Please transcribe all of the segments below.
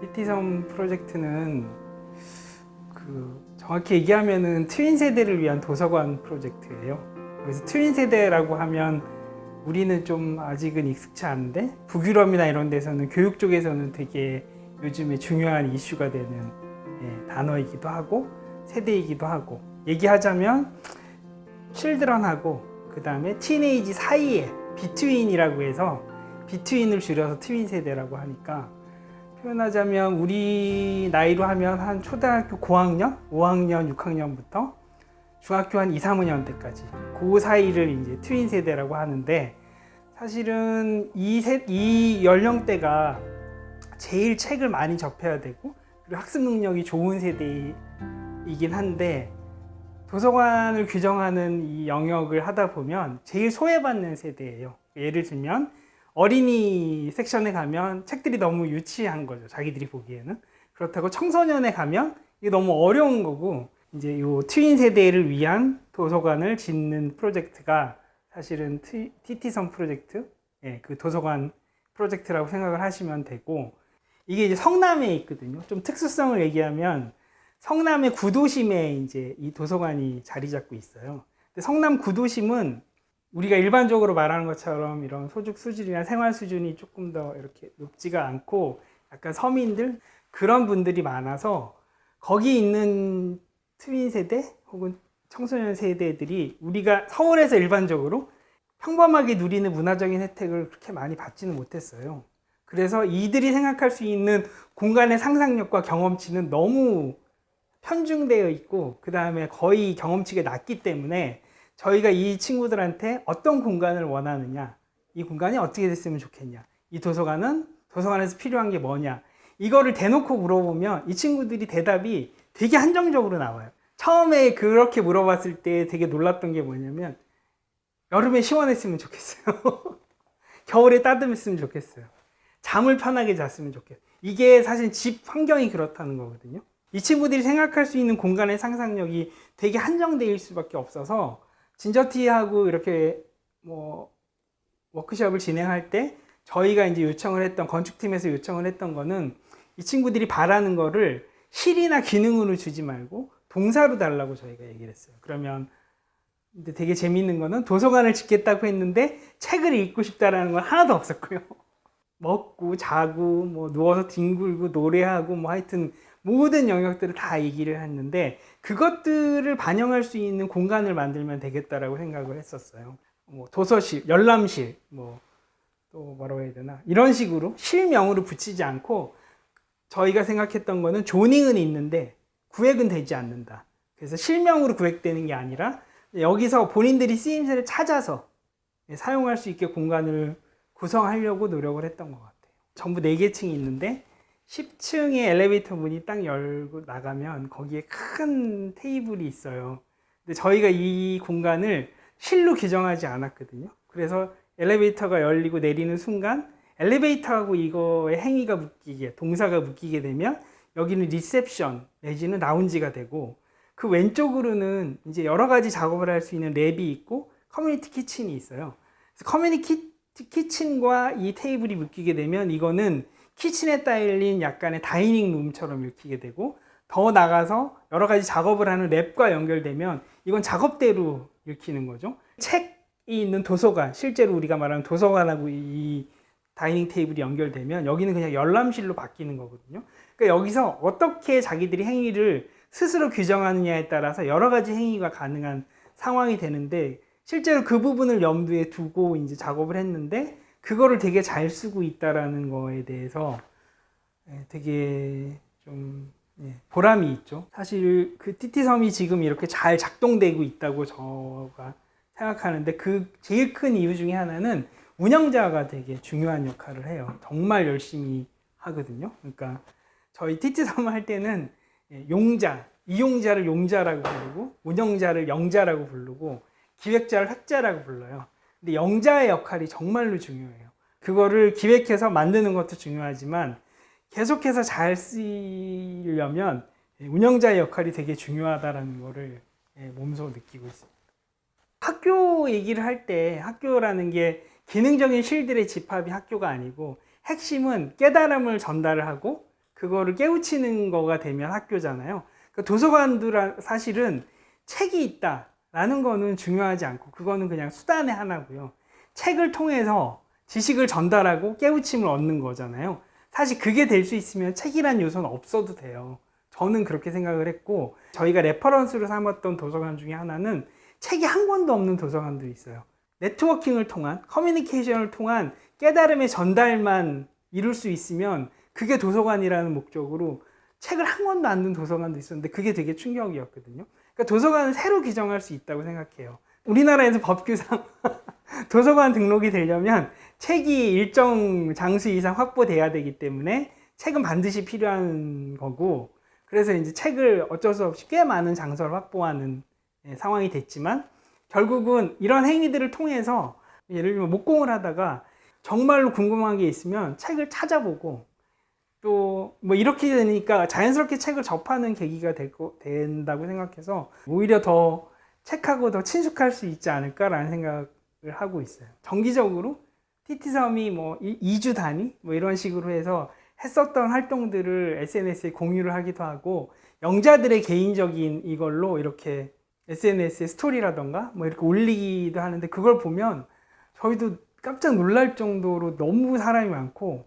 TT섬 프로젝트는 정확히 얘기하면은 트윈 세대를 위한 도서관 프로젝트예요. 그래서 트윈 세대라고 하면 우리는 좀 아직은 익숙치 않은데 북유럽이나 이런 데서는 교육 쪽에서는 되게 요즘에 중요한 이슈가 되는 단어이기도 하고 세대이기도 하고, 얘기하자면 칠드런하고 그 다음에 티네이지 사이에 비트윈이라고 해서 비트윈을 줄여서 트윈 세대라고 하니까, 표현하자면 우리 나이로 하면 한 초등학교 고학년, 5학년, 6학년부터 중학교 한 2, 3학년 때까지 그 사이를 이제 트윈 세대라고 하는데, 사실은 이 연령대가 제일 책을 많이 접해야 되고 그리고 학습 능력이 좋은 세대이긴 한데, 도서관을 규정하는 이 영역을 하다 보면 제일 소외받는 세대예요. 예를 들면 어린이 섹션에 가면 책들이 너무 유치한 거죠, 자기들이 보기에는. 그렇다고 청소년에 가면 이게 너무 어려운 거고, 이제 요 트윈 세대를 위한 도서관을 짓는 프로젝트가 사실은 TT섬 프로젝트, 그 도서관 프로젝트라고 생각을 하시면 되고, 이게 이제 성남에 있거든요. 좀 특수성을 얘기하면 성남의 구도심에 이제 이 도서관이 자리 잡고 있어요. 근데 성남 구도심은 우리가 일반적으로 말하는 것처럼 이런 소득 수준이나 생활 수준이 조금 더 이렇게 높지가 않고 약간 서민들, 그런 분들이 많아서 거기 있는 트윈 세대 혹은 청소년 세대들이 우리가 서울에서 일반적으로 평범하게 누리는 문화적인 혜택을 그렇게 많이 받지는 못했어요. 그래서 이들이 생각할 수 있는 공간의 상상력과 경험치는 너무 편중되어 있고, 그 다음에 거의 경험치가 낮기 때문에 저희가 이 친구들한테 어떤 공간을 원하느냐, 이 공간이 어떻게 됐으면 좋겠냐, 이 도서관에서 필요한 게 뭐냐, 이거를 대놓고 물어보면 이 친구들이 대답이 되게 한정적으로 나와요. 처음에 그렇게 물어봤을 때 되게 놀랐던 게 뭐냐면, 여름에 시원했으면 좋겠어요. 겨울에 따뜻했으면 좋겠어요. 잠을 편하게 잤으면 좋겠어요. 이게 사실 집 환경이 그렇다는 거거든요. 이 친구들이 생각할 수 있는 공간의 상상력이 되게 한정될 수밖에 없어서, 진저티하고 이렇게 워크숍을 진행할 때 저희가 이제 요청을 했던, 건축팀에서 요청을 했던 거는 이 친구들이 바라는 거를 실이나 기능으로 주지 말고 동사로 달라고 저희가 얘기를 했어요. 그러면 근데 되게 재밌는 거는 도서관을 짓겠다고 했는데 책을 읽고 싶다라는 건 하나도 없었고요. 먹고 자고 누워서 뒹굴고 노래하고 하여튼 모든 영역들을 다 얘기를 했는데, 그것들을 반영할 수 있는 공간을 만들면 되겠다라고 생각을 했었어요. 도서실, 열람실, 또 뭐라고 해야 되나, 이런 식으로 실명으로 붙이지 않고, 저희가 생각했던 거는 조닝은 있는데 구획은 되지 않는다. 그래서 실명으로 구획되는 게 아니라 여기서 본인들이 쓰임새를 찾아서 사용할 수 있게 공간을 구성하려고 노력을 했던 것 같아요. 전부 4개 층이 있는데 10층에 엘리베이터 문이 딱 열고 나가면 거기에 큰 테이블이 있어요. 근데 저희가 이 공간을 실로 규정하지 않았거든요. 그래서 엘리베이터가 열리고 내리는 순간 엘리베이터하고 이거의 행위가 묶이게, 동사가 묶이게 되면 여기는 리셉션 내지는 라운지가 되고, 그 왼쪽으로는 이제 여러 가지 작업을 할 수 있는 랩이 있고 커뮤니티 키친이 있어요. 그래서 커뮤니티 키친과 이 테이블이 묶이게 되면 이거는 키친에 딸린 약간의 다이닝 룸처럼 읽히게 되고, 더 나가서 여러 가지 작업을 하는 랩과 연결되면 이건 작업대로 읽히는 거죠. 책이 있는 도서관, 실제로 우리가 말하는 도서관하고 이 다이닝 테이블이 연결되면 여기는 그냥 열람실로 바뀌는 거거든요. 그러니까 여기서 어떻게 자기들이 행위를 스스로 규정하느냐에 따라서 여러 가지 행위가 가능한 상황이 되는데, 실제로 그 부분을 염두에 두고 이제 작업을 했는데 그거를 되게 잘 쓰고 있다라는 거에 대해서 되게 좀 보람이 있죠. 사실 그 TT섬이 지금 이렇게 잘 작동되고 있다고 제가 생각하는데, 그 제일 큰 이유 중에 하나는 운영자가 되게 중요한 역할을 해요. 정말 열심히 하거든요. 그러니까 저희 TT섬 할 때는 이용자를 용자라고 부르고, 운영자를 영자라고 부르고, 기획자를 획자라고 불러요. 근데 영자의 역할이 정말로 중요해요. 그거를 기획해서 만드는 것도 중요하지만 계속해서 잘 쓰려면 운영자의 역할이 되게 중요하다는 거를 몸소 느끼고 있습니다. 학교 얘기를 할 때, 학교라는 게 기능적인 실들의 집합이 학교가 아니고, 핵심은 깨달음을 전달을 하고 그거를 깨우치는 거가 되면 학교잖아요. 그러니까 도서관도 사실은 책이 있다라는 거는 중요하지 않고 그거는 그냥 수단의 하나고요. 책을 통해서 지식을 전달하고 깨우침을 얻는 거잖아요. 사실 그게 될 수 있으면 책이란 요소는 없어도 돼요. 저는 그렇게 생각을 했고, 저희가 레퍼런스로 삼았던 도서관 중에 하나는 책이 한 권도 없는 도서관도 있어요. 네트워킹을 통한, 커뮤니케이션을 통한 깨달음의 전달만 이룰 수 있으면 그게 도서관이라는 목적으로 책을 한 권도 안 든 도서관도 있었는데 그게 되게 충격이었거든요. 그러니까 도서관은 새로 규정할 수 있다고 생각해요. 우리나라에서 법규상 도서관 등록이 되려면 책이 일정 장수 이상 확보돼야 되기 때문에 책은 반드시 필요한 거고, 그래서 이제 책을 어쩔 수 없이 꽤 많은 장소를 확보하는 상황이 됐지만, 결국은 이런 행위들을 통해서 예를 들면 목공을 하다가 정말로 궁금한 게 있으면 책을 찾아보고, 또 뭐 이렇게 되니까 자연스럽게 책을 접하는 계기가 된다고 생각해서 오히려 더 책하고 더 친숙할 수 있지 않을까라는 생각을 하고 있어요. 정기적으로 TT섬이 뭐 2주 단위 뭐 이런 식으로 해서 했었던 활동들을 SNS에 공유를 하기도 하고, 영자들의 개인적인 이걸로 이렇게 SNS에 스토리라던가 뭐 이렇게 올리기도 하는데, 그걸 보면 저희도 깜짝 놀랄 정도로 너무 사람이 많고,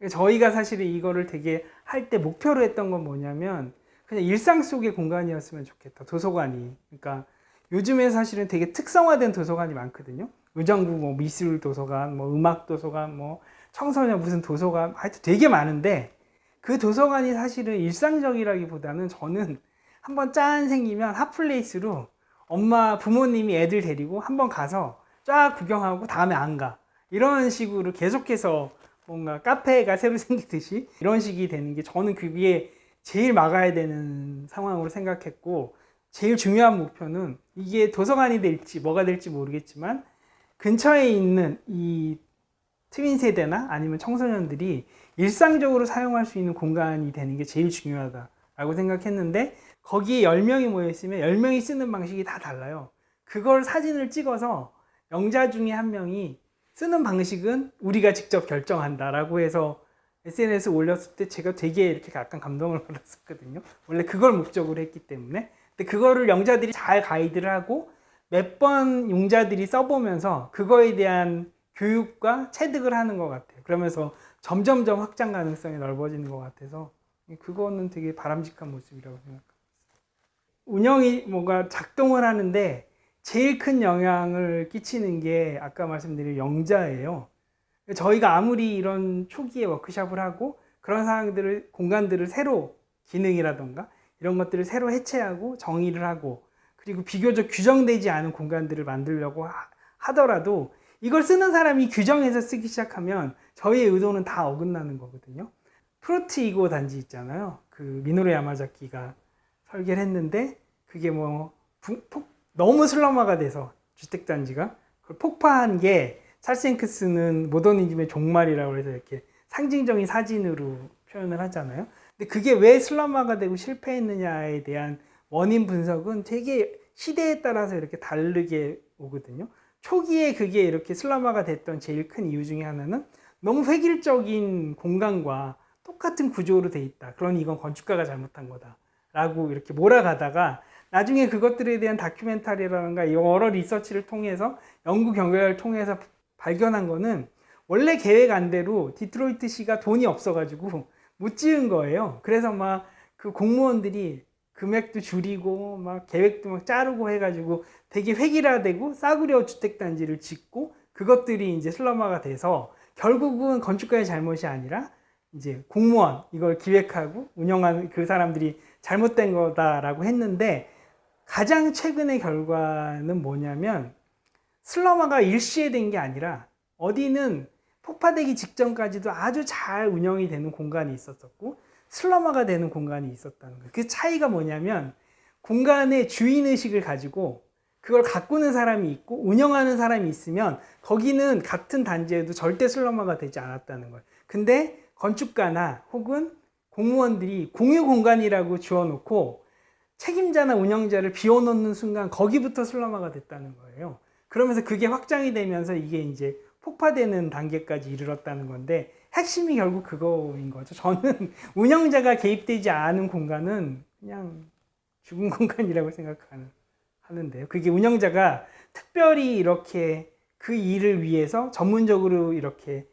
저희가 사실은 이거를 되게 할 때 목표로 했던 건 뭐냐면 그냥 일상 속의 공간이었으면 좋겠다, 도서관이. 그러니까 요즘에 사실은 되게 특성화된 도서관이 많거든요. 의정부 뭐 미술 도서관, 뭐 음악 도서관, 뭐 청소년 무슨 도서관, 하여튼 되게 많은데, 그 도서관이 사실은 일상적이라기보다는 저는 한번 짠 생기면 핫플레이스로 엄마 부모님이 애들 데리고 한번 가서 쫙 구경하고 다음에 안 가, 이런 식으로 계속해서 뭔가 카페가 새로 생기듯이 이런 식이 되는 게 저는 그게 제일 막아야 되는 상황으로 생각했고, 제일 중요한 목표는 이게 도서관이 될지 뭐가 될지 모르겠지만 근처에 있는 이 트윈 세대나 아니면 청소년들이 일상적으로 사용할 수 있는 공간이 되는 게 제일 중요하다라고 생각했는데, 거기에 10명이 모여 있으면 10명이 쓰는 방식이 다 달라요. 그걸 사진을 찍어서 영자 중에 한 명이 쓰는 방식은 우리가 직접 결정한다라고 해서 SNS에 올렸을 때 제가 되게 이렇게 약간 감동을 받았었거든요. 원래 그걸 목적으로 했기 때문에. 근데 그거를 영자들이 잘 가이드를 하고 몇 번 용자들이 써보면서 그거에 대한 교육과 체득을 하는 것 같아요. 그러면서 점점점 확장 가능성이 넓어지는 것 같아서 그거는 되게 바람직한 모습이라고 생각합니다. 운영이 뭔가 작동을 하는데 제일 큰 영향을 끼치는 게 아까 말씀드린 영자예요. 저희가 아무리 이런 초기에 워크숍을 하고 그런 상황들을, 공간들을 새로 기능이라던가 이런 것들을 새로 해체하고 정의를 하고, 그리고 비교적 규정되지 않은 공간들을 만들려고 하더라도 이걸 쓰는 사람이 규정해서 쓰기 시작하면 저희의 의도는 다 어긋나는 거거든요. 프루트 이고 단지 있잖아요. 그 미노루 야마자키가 설계를 했는데 그게 뭐 너무 슬럼화가 돼서 주택단지가 그걸 폭파한 게 찰스잉크스는 모더니즘의 종말이라고 해서 이렇게 상징적인 사진으로 표현을 하잖아요. 근데 그게 왜 슬럼화가 되고 실패했느냐에 대한 원인 분석은 되게 시대에 따라서 이렇게 다르게 오거든요. 초기에 그게 이렇게 슬럼화가 됐던 제일 큰 이유 중에 하나는 너무 획일적인 공간과 똑같은 구조로 돼 있다, 그러니 이건 건축가가 잘못한 거다 라고 이렇게 몰아가다가 나중에 그것들에 대한 다큐멘터리라든가 여러 리서치를 통해서 연구 결과를 통해서 발견한 거는 원래 계획안대로 디트로이트시가 돈이 없어가지고 못 지은 거예요. 그래서 막 그 공무원들이 금액도 줄이고 막 계획도 막 자르고 해가지고 되게 획일화되고 싸구려 주택단지를 짓고, 그것들이 이제 슬럼화가 돼서 결국은 건축가의 잘못이 아니라 이제 공무원, 이걸 기획하고 운영하는 그 사람들이 잘못된 거다라고 했는데, 가장 최근의 결과는 뭐냐면 슬럼화가 일시에 된 게 아니라 어디는 폭파되기 직전까지도 아주 잘 운영이 되는 공간이 있었고 슬럼화가 되는 공간이 있었다는 거예요. 그 차이가 뭐냐면 공간의 주인의식을 가지고 그걸 가꾸는 사람이 있고 운영하는 사람이 있으면 거기는 같은 단지에도 절대 슬럼화가 되지 않았다는 거예요. 근데 건축가나 혹은 공무원들이 공유 공간이라고 지어놓고 책임자나 운영자를 비워놓는 순간 거기부터 슬럼화가 됐다는 거예요. 그러면서 그게 확장이 되면서 이게 이제 폭파되는 단계까지 이르렀다는 건데, 핵심이 결국 그거인 거죠. 저는 운영자가 개입되지 않은 공간은 그냥 죽은 공간이라고 생각하는데요. 그게 운영자가 특별히 이렇게 그 일을 위해서 전문적으로 이렇게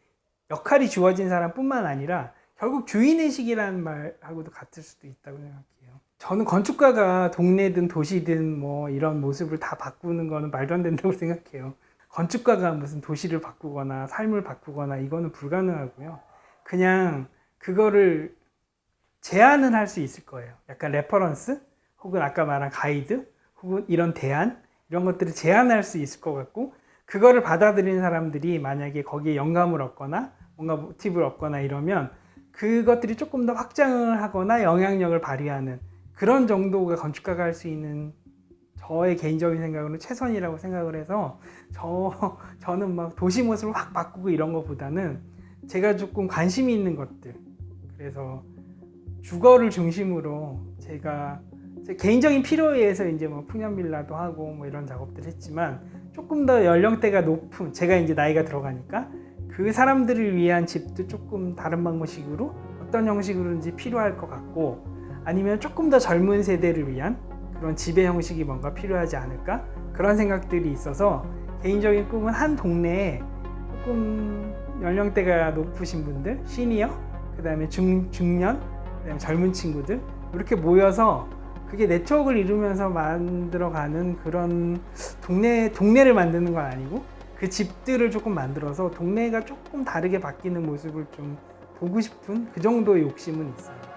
역할이 주어진 사람뿐만 아니라 결국 주인의식이라는 말하고도 같을 수도 있다고 생각해요. 저는 건축가가 동네든 도시든 뭐 이런 모습을 다 바꾸는 거는 말도 안 된다고 생각해요. 건축가가 무슨 도시를 바꾸거나 삶을 바꾸거나 이거는 불가능하고요. 그냥 그거를 제안은 할 수 있을 거예요. 약간 레퍼런스 혹은 아까 말한 가이드 혹은 이런 대안 이런 것들을 제안할 수 있을 것 같고, 그거를 받아들이는 사람들이 만약에 거기에 영감을 얻거나 뭔가 모티브를 얻거나 이러면 그것들이 조금 더 확장을 하거나 영향력을 발휘하는 그런 정도가 건축가가 할 수 있는, 저의 개인적인 생각으로는 최선이라고 생각을 해서 저는 막 도시 모습을 확 바꾸고 이런 것보다는 제가 조금 관심이 있는 것들, 그래서 주거를 중심으로 제가 제 개인적인 필요에 의해서 이제 뭐 풍년 빌라도 하고 뭐 이런 작업들 했지만, 조금 더 연령대가 높은, 제가 이제 나이가 들어가니까 그 사람들을 위한 집도 조금 다른 방식으로 어떤 형식으로든지 필요할 것 같고, 아니면 조금 더 젊은 세대를 위한 그런 지배 형식이 뭔가 필요하지 않을까, 그런 생각들이 있어서 개인적인 꿈은 한 동네에 조금 연령대가 높으신 분들, 시니어, 그 다음에 중년, 그다음에 젊은 친구들 이렇게 모여서 그게 네트워크를 이루면서 만들어가는 그런 동네를 만드는 건 아니고 그 집들을 조금 만들어서 동네가 조금 다르게 바뀌는 모습을 좀 보고 싶은 그 정도의 욕심은 있어요.